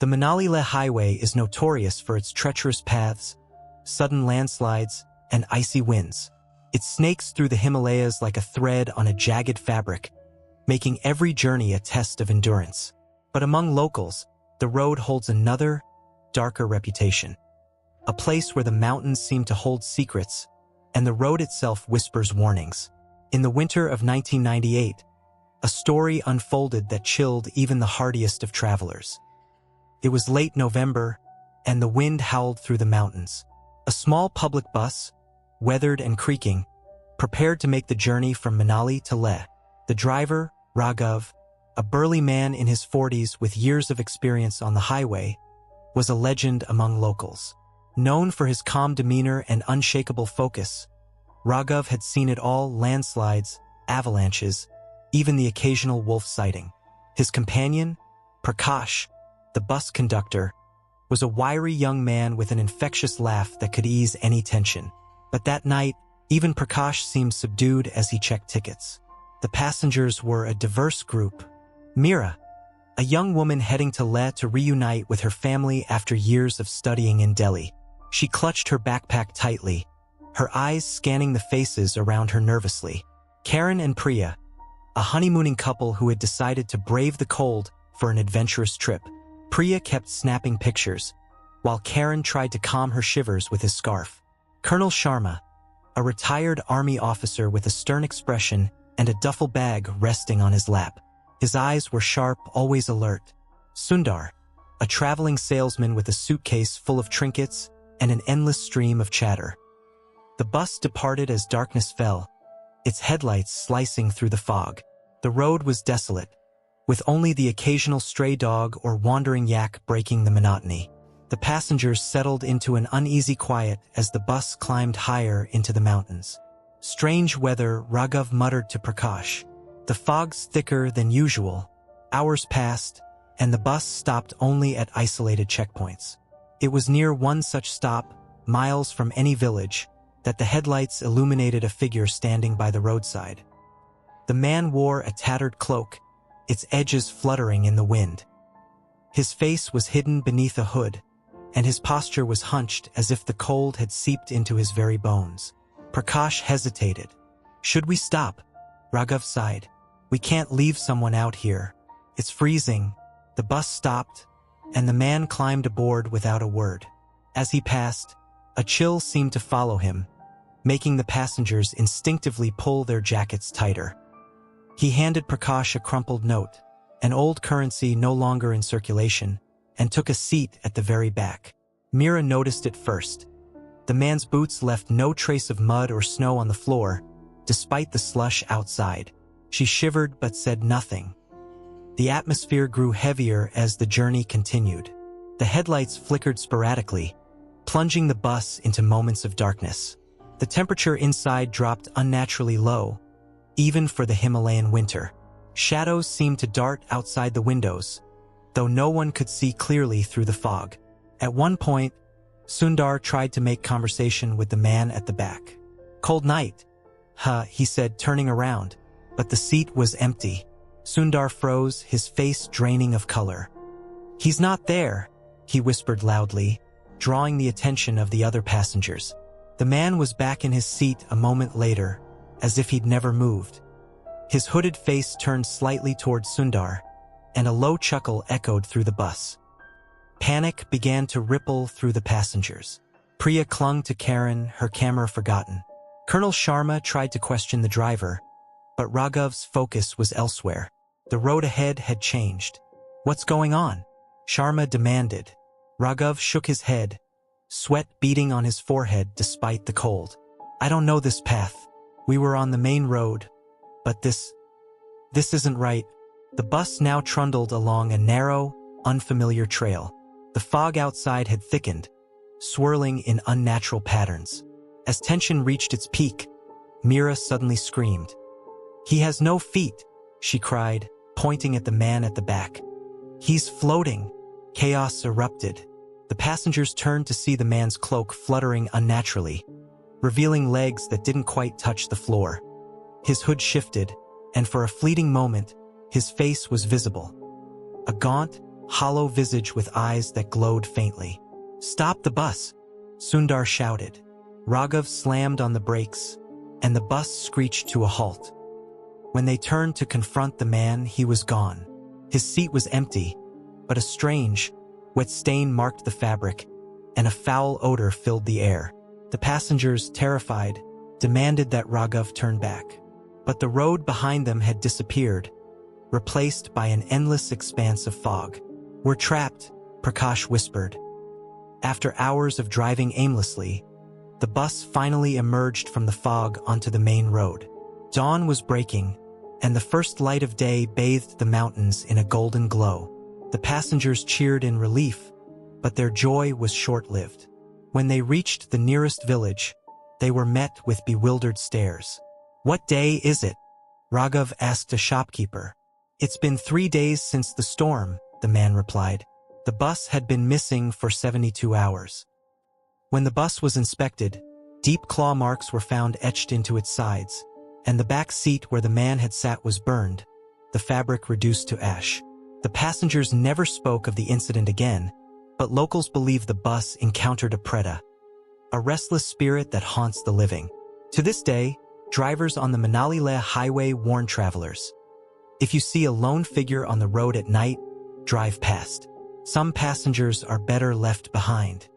The Manali-Leh highway is notorious for its treacherous paths, sudden landslides, and icy winds. It snakes through the Himalayas like a thread on a jagged fabric, making every journey a test of endurance. But among locals, the road holds another, darker reputation. A place where the mountains seem to hold secrets, and the road itself whispers warnings. In the winter of 1998, a story unfolded that chilled even the hardiest of travelers. It was late November, and the wind howled through the mountains. A small public bus, weathered and creaking, prepared to make the journey from Manali to Leh. The driver, Raghav, a burly man in his 40s with years of experience on the highway, was a legend among locals. Known for his calm demeanor and unshakable focus, Raghav had seen it all: landslides, avalanches, even the occasional wolf sighting. His companion, Prakash, the bus conductor, was a wiry young man with an infectious laugh that could ease any tension. But that night, even Prakash seemed subdued as he checked tickets. The passengers were a diverse group. Meera, a young woman heading to Leh to reunite with her family after years of studying in Delhi. She clutched her backpack tightly, her eyes scanning the faces around her nervously. Karen and Priya, a honeymooning couple who had decided to brave the cold for an adventurous trip. Priya kept snapping pictures, while Karen tried to calm her shivers with his scarf. Colonel Sharma, a retired army officer with a stern expression and a duffel bag resting on his lap. His eyes were sharp, always alert. Sundar, a traveling salesman with a suitcase full of trinkets and an endless stream of chatter. The bus departed as darkness fell, its headlights slicing through the fog. The road was desolate, with only the occasional stray dog or wandering yak breaking the monotony. The passengers settled into an uneasy quiet as the bus climbed higher into the mountains. Strange weather, Raghav muttered to Prakash. The fog's thicker than usual. Hours passed, and the bus stopped only at isolated checkpoints. It was near one such stop, miles from any village, that the headlights illuminated a figure standing by the roadside. The man wore a tattered cloak, its edges fluttering in the wind. His face was hidden beneath a hood, and his posture was hunched as if the cold had seeped into his very bones. Prakash hesitated. "Should we stop?" Raghav sighed. "We can't leave someone out here. It's freezing." The bus stopped, and the man climbed aboard without a word. As he passed, a chill seemed to follow him, making the passengers instinctively pull their jackets tighter. He handed Prakash a crumpled note, an old currency no longer in circulation, and took a seat at the very back. Meera noticed it first. The man's boots left no trace of mud or snow on the floor, despite the slush outside. She shivered but said nothing. The atmosphere grew heavier as the journey continued. The headlights flickered sporadically, plunging the bus into moments of darkness. The temperature inside dropped unnaturally low, even for the Himalayan winter. Shadows seemed to dart outside the windows, though no one could see clearly through the fog. At one point, Sundar tried to make conversation with the man at the back. "Cold night," he said, turning around, but the seat was empty. Sundar froze, his face draining of color. "He's not there," he whispered loudly, drawing the attention of the other passengers. The man was back in his seat a moment later, as if he'd never moved. His hooded face turned slightly toward Sundar, and a low chuckle echoed through the bus. Panic began to ripple through the passengers. Priya clung to Karen, her camera forgotten. Colonel Sharma tried to question the driver, but Raghav's focus was elsewhere. The road ahead had changed. "What's going on?" Sharma demanded. Raghav shook his head, sweat beading on his forehead despite the cold. "I don't know this path. We were on the main road, but this isn't right." The bus now trundled along a narrow, unfamiliar trail. The fog outside had thickened, swirling in unnatural patterns. As tension reached its peak, Meera suddenly screamed. "He has no feet," she cried, pointing at the man at the back. "He's floating." Chaos erupted. The passengers turned to see the man's cloak fluttering unnaturally, revealing legs that didn't quite touch the floor. His hood shifted, and for a fleeting moment, his face was visible. A gaunt, hollow visage with eyes that glowed faintly. "Stop the bus!" Sundar shouted. Raghav slammed on the brakes, and the bus screeched to a halt. When they turned to confront the man, he was gone. His seat was empty, but a strange, wet stain marked the fabric, and a foul odor filled the air. The passengers, terrified, demanded that Raghav turn back. But the road behind them had disappeared, replaced by an endless expanse of fog. "We're trapped," Prakash whispered. After hours of driving aimlessly, the bus finally emerged from the fog onto the main road. Dawn was breaking, and the first light of day bathed the mountains in a golden glow. The passengers cheered in relief, but their joy was short-lived. When they reached the nearest village, they were met with bewildered stares. "What day is it?" Raghav asked a shopkeeper. "It's been 3 days since the storm," the man replied. The bus had been missing for 72 hours. When the bus was inspected, deep claw marks were found etched into its sides, and the back seat where the man had sat was burned, the fabric reduced to ash. The passengers never spoke of the incident again, but locals believe the bus encountered a preta, a restless spirit that haunts the living. To this day, drivers on the Manali-Leh highway warn travelers. If you see a lone figure on the road at night, drive past. Some passengers are better left behind.